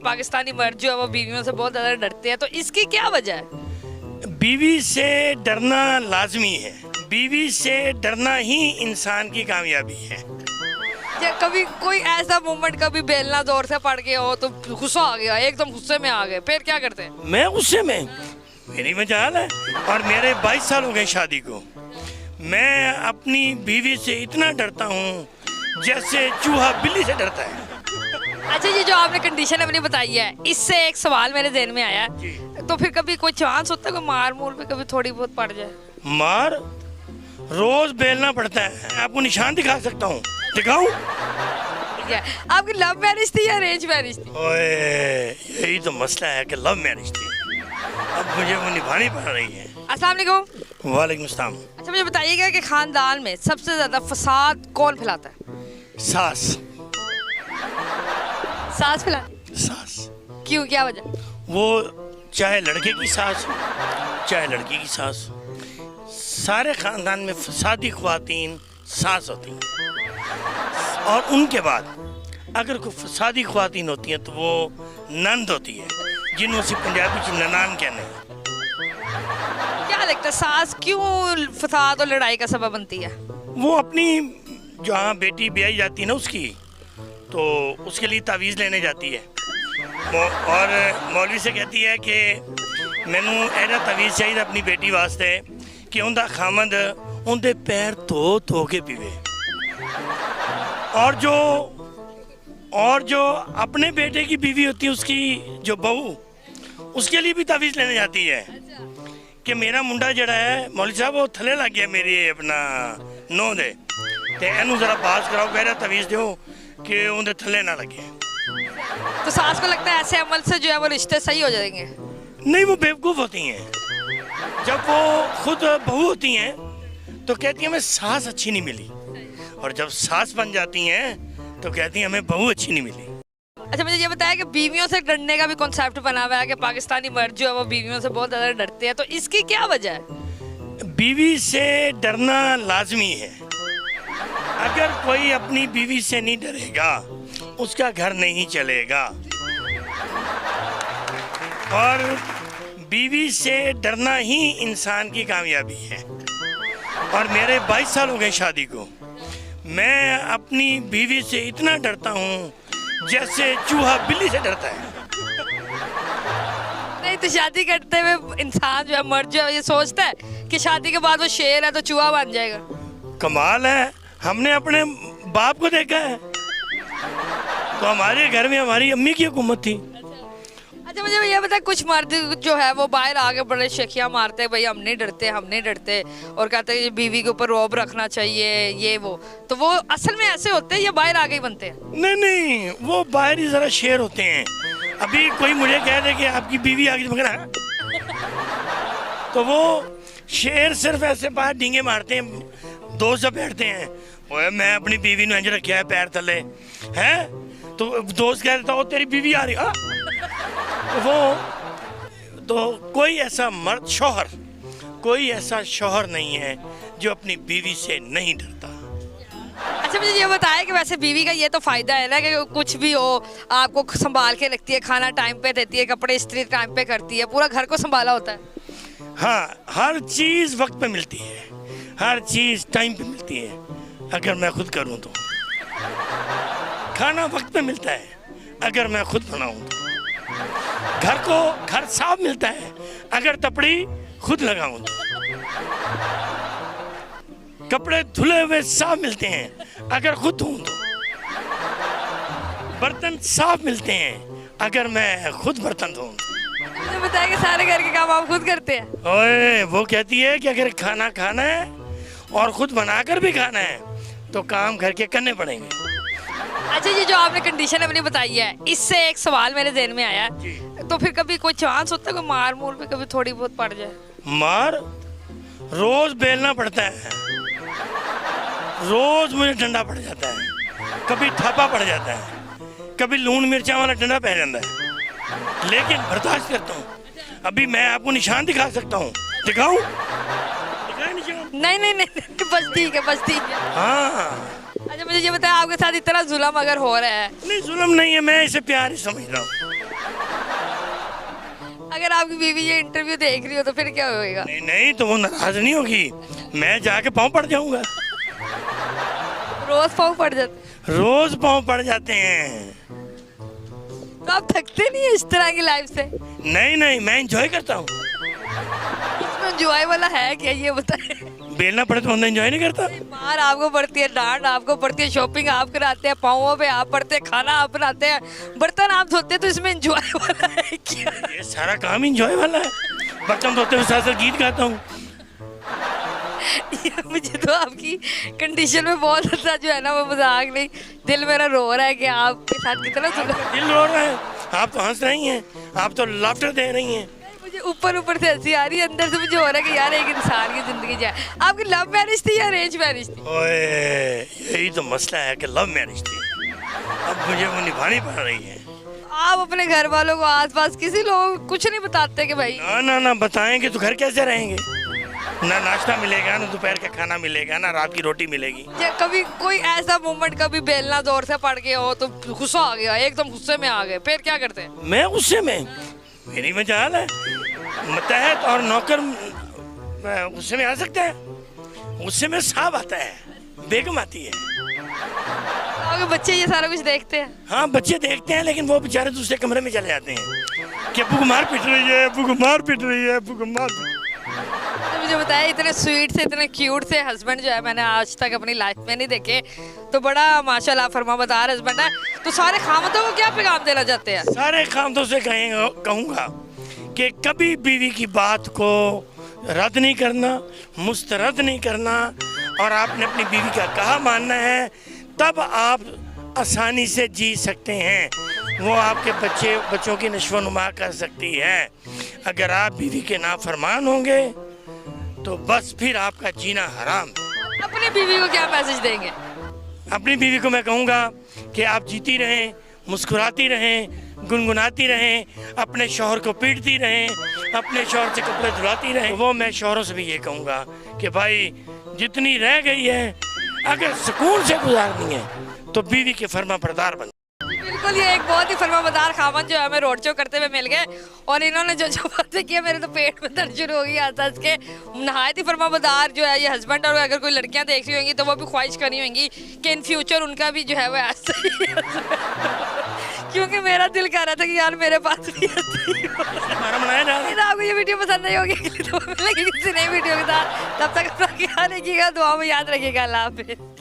पाकिस्तानी मर्द जो है वो बीवियों से बहुत ज़्यादा डरते हैं, तो इसकी क्या वजह है? बीवी से डरना लाजमी है। बीवी से डरना ही इंसान की कामयाबी है। या कभी कोई ऐसा मोमेंट, कभी बेलना जोर से पड़ गया हो तो गुस्सा आ गया, एकदम गुस्से में आ गए, फिर क्या करते हैं? मैं गुस्से में, मेरी मजाल है। और मेरे 22 साल हो गए शादी को। मैं अपनी बीवी से इतना डरता हूँ जैसे चूहा बिल्ली से डरता है। अच्छा, ये जो आपने कंडीशन अपनी बताई है, इससे एक सवाल मेरे ज़हन में आया, तो फिर कभी कोई चांस होता है कोई मार मूर पे कभी थोड़ी बहुत पड़ जाए? मार रोज बेलना पड़ता है। आपको निशान दिखा सकता हूँ, दिखाऊं? आपकी लव मैरिज थी या अरेंज मैरिज थी? ओए, यही तो मसला है कि लव मैरिज थी, अब मुझे वो निभानी पड़ रही है। अस्सलाम वालेकुम। वालेकुम सलाम। अच्छा, मुझे बताइएगा कि खानदान में सबसे ज्यादा फसाद कौन फैलाता है? सास। सास फैलाती? सास। क्यों, क्या वजह? वो चाहे लड़के की सास हो चाहे लड़की की सास, सारे खानदान में फसादी ख्वातीन सास होती हैं। और उनके बाद अगर कोई फसादी ख्वातीन होती हैं तो वो नंद होती है, जिन्हों से पंजाबी की ननान कहने हैं। क्या लगता है सास क्यों फसाद और लड़ाई का सबब बनती है? वो अपनी जहाँ बेटी ब्याही जाती है ना उसकी, तो उसके लिए तावीज़ लेने जाती है और मौलवी से कहती है कि मैनू ऐसा तावीज़ चाहिए अपनी बेटी वास्ते कि उनका खामद उनके पैर धो के पीवे। और जो अपने बेटे की बीवी होती है, उसकी जो बहू, उसके लिए भी तावीज़ लेने जाती है कि मेरा मुंडा जड़ा है मौलवी साहब वो थले लग गया मेरी अपना नौ दे, ते एनू जरा पास कराओ, पहले तावीज़ दो कि उनके थले ना लगे। तो सास को लगता है ऐसे अमल से जो है वो रिश्ते सही हो जाएंगे? नहीं, वो बेवकूफ़ होती हैं। जब वो खुद बहू होती हैं तो कहती हैं हमें सास अच्छी नहीं मिली, और जब सास बन जाती हैं तो कहती हैं हमें बहू अच्छी नहीं मिली। अच्छा, मुझे ये बताया कि बीवियों से डरने का भी कॉन्सेप्ट बना हुआ है कि पाकिस्तानी मर्द जो है वो बीवियों से बहुत ज़्यादा डरते हैं, तो इसकी क्या वजह है? बीवी से डरना लाजमी है। अगर कोई अपनी बीवी से नहीं डरेगा उसका घर नहीं चलेगा। और बीवी से डरना ही इंसान की कामयाबी है। और मेरे 22 साल हो गए शादी को। मैं अपनी बीवी से इतना डरता हूँ जैसे चूहा बिल्ली से डरता है। नहीं तो शादी करते हुए इंसान जो है, मर्द जो है, ये सोचता है कि शादी के बाद वो शेर है तो चूहा बन जाएगा। कमाल है, हमने अपने बाप को देखा है, तो हमारे घर में हमारी अम्मी की हुकूमत थी। अच्छा, मुझे ये बता, कुछ मर्द जो है वो बाहर आके बड़े शेखियाँ मारते हैं, भाई हम नहीं डरते, और कहते हैं बीवी के ऊपर रौब रखना चाहिए, ये वो, तो वो असल में ऐसे होते हैं या बाहर आके ही बनते हैं? नहीं, वो बाहर ही जरा शेर होते हैं। अभी कोई मुझे कह दे कि आपकी बीवी आ गई, मगर तो वो शेर सिर्फ ऐसे बाहर डींगे मारते हैं, दोस्त जब बैठते हैं, ओए मैं अपनी बीवी ने इंज रखा है पैर थले है, तो दोस्त कह देता हो तेरी बीवी आ रही है। वो तो कोई ऐसा मर्द शौहर, कोई ऐसा शौहर नहीं है जो अपनी बीवी से नहीं डरता। अच्छा, मुझे ये बताया कि वैसे बीवी का ये तो फायदा है ना कि कुछ भी हो आपको संभाल के रखती है, खाना टाइम पे देती है, कपड़े इस्त्री टाइम पे करती है, पूरा घर को संभाला होता है। हाँ, हर चीज़ वक्त पे मिलती है, हर चीज़ टाइम पे मिलती है। अगर मैं खुद करूँ तो खाना वक्त पे मिलता है, अगर मैं खुद बनाऊँ तो घर साफ मिलता है, अगर तपड़ी खुद लगाऊँ तो कपड़े धुले हुए साफ मिलते हैं, अगर खुद धोऊं तो बर्तन साफ मिलते हैं, अगर मैं खुद बर्तन धोऊं तो। मुझे बताया कि सारे घर के काम आप खुद करते हैं? ओए, वो कहती है कि अगर खाना खाना है और खुद बनाकर भी खाना है तो काम घर के करने पड़ेंगे। अच्छा, ये जो आपने कंडीशन अपनी बताई है, इससे एक सवाल मेरे ज़हन में आया, तो फिर कभी कोई चांस होता है कोई मार मूर पे कभी थोड़ी बहुत पड़ जाए? मार रोज बेलना पड़ता है, रोज मुझे डंडा पड़ जाता है, कभी थापा पड़ जाता है, कभी लून मिर्चा वाला डंडा पड़ जाता है, लेकिन बर्दाश्त करता हूँ। अभी मैं आपको निशान दिखा सकता हूँ, दिखाऊं? नहीं, बस ठीक है। हाँ। अच्छा, मुझे ये बताया आपके साथ इतना जुल्म अगर हो रहा है? नहीं, जुल्म नहीं है, मैं इसे प्यार ही समझ रहा हूँ। अगर आपकी बीवी ये इंटरव्यू देख रही हो तो फिर क्या होएगा? नहीं नहीं, तो वो नाराज नहीं होगी, मैं जाके पाँव पड़ जाऊंगा। रोज पाँव पड़ जाते, रोज पाँव पड़ जाते हैं। तो आप थकते नहीं है इस तरह की लाइफ से? नहीं नहीं, मैं एंजॉय करता हूँ। इसमें एंजॉय वाला है क्या, ये बताए? बेलना पड़े तो बंदा एंजॉय नहीं करता। मार आपको पड़ती है, डांट आपको पड़ती है, शॉपिंग आप कराते हैं, पाँवों पे आप पड़ते हैं, खाना आप बनाते हैं, बर्तन आप धोते हैं, तो इसमें एंजॉय वाला है क्या? ये सारा काम एंजॉय वाला है। बर्तन धोते हुए साथ साथ गीत गाता हूँ। मुझे तो आपकी कंडीशन में बहुत ज़्यादा जो है ना वो मजाक नहीं, दिल मेरा रो रहा है कि आपके साथ कितना दिल रो रहा है, आप तो हंस रही हैं, आप तो लाफ्टर दे रही हैं। मुझे ऊपर ऊपर से हंसी आ रही है, अंदर से मुझे हो रहा है कि यार एक इंसान की जिंदगी जाए। आपकी लव मैरिज थी या अरेंज मैरिज थी? ओए, यही तो मसला है कि लव मैरिज थी, अब मुझे वो निभानी पड़ रही है। आप अपने घर वालों को, आसपास किसी लोग कुछ नहीं बताते कि भाई? ना ना ना, बताएंगे तो घर कैसे रहेंगे? ना नाश्ता मिलेगा, ना दोपहर का खाना मिलेगा, ना रात की रोटी मिलेगी। कभी कोई ऐसा मोमेंट, कभी बेलना जोर से पड़ गया हो तो गुस्सा आ गया, एकदम गुस्से में आ गए, फिर क्या करते हैं? मैं गुस्से में, मेरी मजाल है, मतहत और नौकर गुस्से में आ सकता है? गुस्से में साहब आता है, बेगम आती है। आपके बच्चे ये सारा कुछ देखते हैं? हाँ, बच्चे देखते हैं, लेकिन वो बेचारे दूसरे कमरे में चले जाते हैं कि अब्बू को मार पीट रही है, अब्बू को मार पीट रही है, अब्बू को मार पीट। तो मुझे बताया, इतने स्वीट से, इतने क्यूट से हस्बैंड जो है मैंने आज तक अपनी लाइफ में नहीं देखे, तो बड़ा माशाल्लाह फरमाबरदार हस्बैंड है। तो सारे खामदों को क्या पैगाम देना चाहते हैं? सारे खामदों से कहूँगा कि कभी बीवी की बात को रद्द नहीं करना, मुस्तरद नहीं करना, और आपने अपनी बीवी का कहा मानना है, तब आप आसानी से जी सकते हैं। वो आपके बच्चों की नश्वनुमा कर सकती है। अगर आप बीवी के नाफरमान होंगे तो बस फिर आपका जीना हराम। अपनी बीवी को क्या मैसेज देंगे? अपनी बीवी को मैं कहूँगा कि आप जीती रहें, मुस्कुराती रहें, गुनगुनाती रहें, अपने शौहर को पीटती रहें, अपने शौहर से कपड़े धुलाती रहें। वो मैं शौहरों से भी ये कहूँगा कि भाई जितनी रह गई है अगर सुकून से गुजारनी है तो बीवी के फर्मा बरदार बन। बिल्कुल, ये एक बहुत ही फरमाबरदार खामन जो है हमें रोड शो करते हुए मिल गए, और इन्होंने जो जो बातें की मेरे तो पेट में दर्द शुरू हो गई हंस के। नहायत ही फरमाबरदार जो है ये हस्बैंड, और अगर कोई लड़कियां देख रही होंगी तो वो भी ख्वाहिश करनी होंगी कि इन फ्यूचर उनका भी जो है वो ऐसा ही क्योंकि मेरा दिल कह रहा था कि यार मेरे पास भी ऐसा ही हो। आपको ये वीडियो पसंद नहीं होगी तो मिलेंगे किसी नई वीडियो के साथ, तब तक अपना ख्याल रखिएगा, दुआ में याद रखिएगा। अल्लाह हाफिज़।